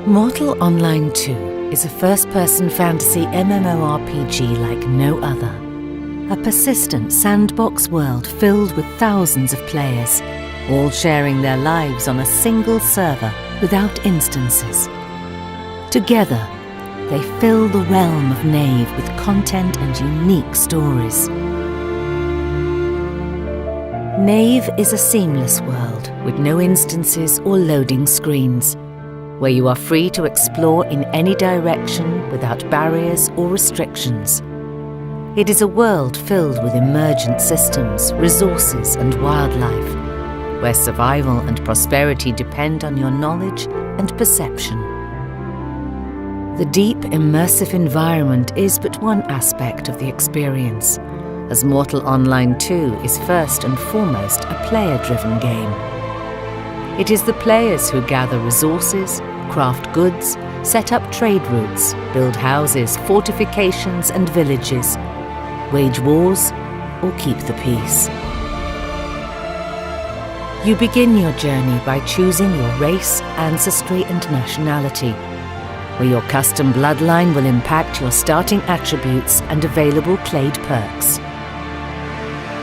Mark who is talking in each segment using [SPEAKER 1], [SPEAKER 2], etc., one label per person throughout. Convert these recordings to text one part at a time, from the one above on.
[SPEAKER 1] Mortal Online 2 is a first-person fantasy MMORPG like no other. A persistent sandbox world filled with thousands of players, all sharing their lives on a single server without instances. Together, they fill the realm of Nave with content and unique stories. Nave is a seamless world with no instances or loading screens, where you are free to explore in any direction without barriers or restrictions. It is a world filled with emergent systems, resources and wildlife, where survival and prosperity depend on your knowledge and perception. The deep, immersive environment is but one aspect of the experience, as Mortal Online 2 is first and foremost a player-driven game. It is the players who gather resources, craft goods, set up trade routes, build houses, fortifications and villages, wage wars, or keep the peace. You begin your journey by choosing your race, ancestry and nationality, where your custom bloodline will impact your starting attributes and available clade perks.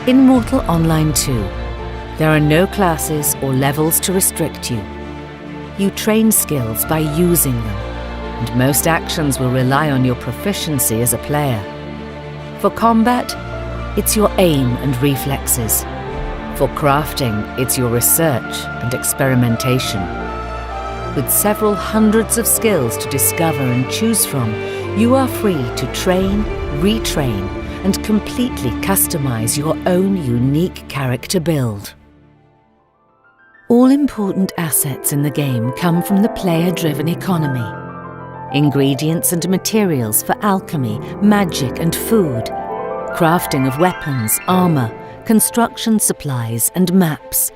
[SPEAKER 1] In Mortal Online 2, there are no classes or levels to restrict you. You train skills by using them, and most actions will rely on your proficiency as a player. For combat, it's your aim and reflexes. For crafting, it's your research and experimentation. With several hundreds of skills to discover and choose from, you are free to train, retrain, and completely customize your own unique character build. All important assets in the game come from the player-driven economy. Ingredients and materials for alchemy, magic and food, crafting of weapons, armor, construction supplies and maps,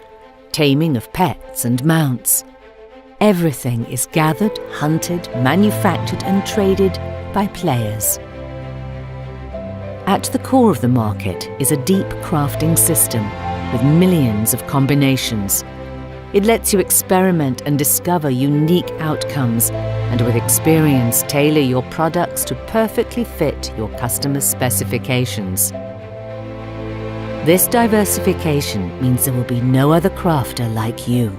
[SPEAKER 1] taming of pets and mounts. Everything is gathered, hunted, manufactured and traded by players. At the core of the market is a deep crafting system with millions of combinations. It lets you experiment and discover unique outcomes, and with experience tailor your products to perfectly fit your customers' specifications. This diversification means there will be no other crafter like you.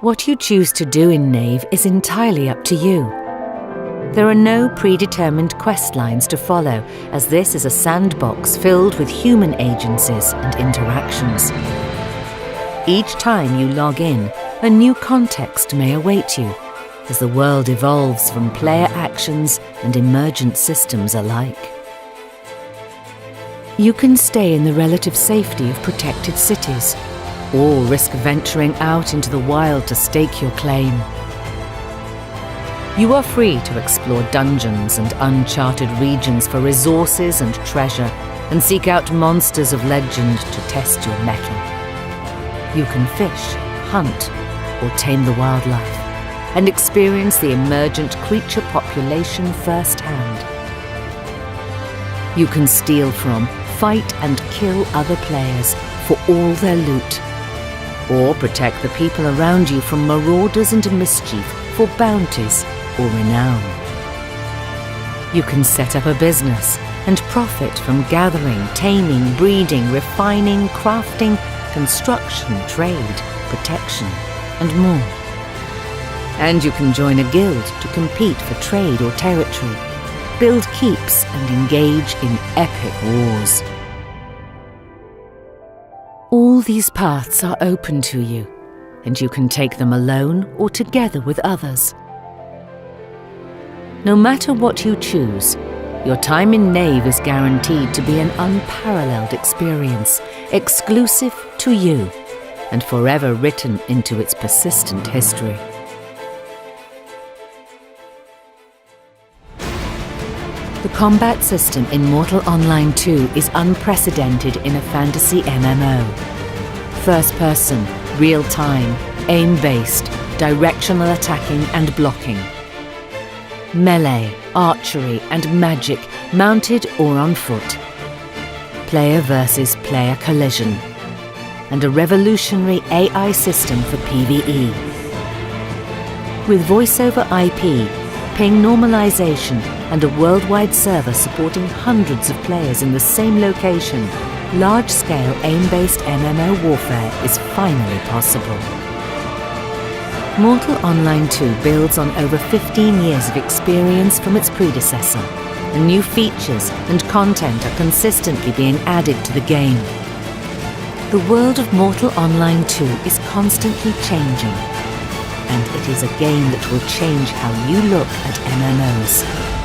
[SPEAKER 1] What you choose to do in Nave is entirely up to you. There are no predetermined quest lines to follow, as this is a sandbox filled with human agencies and interactions. Each time you log in, a new context may await you, as the world evolves from player actions and emergent systems alike. You can stay in the relative safety of protected cities, or risk venturing out into the wild to stake your claim. You are free to explore dungeons and uncharted regions for resources and treasure, and seek out monsters of legend to test your mettle. You can fish, hunt, or tame the wildlife, and experience the emergent creature population firsthand. You can steal from, fight and kill other players for all their loot, or protect the people around you from marauders and mischief for bounties or renown. You can set up a business and profit from gathering, taming, breeding, refining, crafting, construction, trade, protection, and more. And you can join a guild to compete for trade or territory, build keeps, and engage in epic wars. All these paths are open to you, and you can take them alone or together with others. No matter what you choose, your time in Nave is guaranteed to be an unparalleled experience, exclusive to you, and forever written into its persistent history. The combat system in Mortal Online 2 is unprecedented in a fantasy MMO. First person, real time, aim-based, directional attacking and blocking. Melee, archery and magic, mounted or on foot. Player versus player collision. and a revolutionary AI system for PvE. With voiceover IP, ping normalization, and a worldwide server supporting hundreds of players in the same location, large-scale aim-based MMO warfare is finally possible. Mortal Online 2 builds on over 15 years of experience from its predecessor, and new features and content are consistently being added to the game. The world of Mortal Online 2 is constantly changing, and it is a game that will change how you look at MMOs.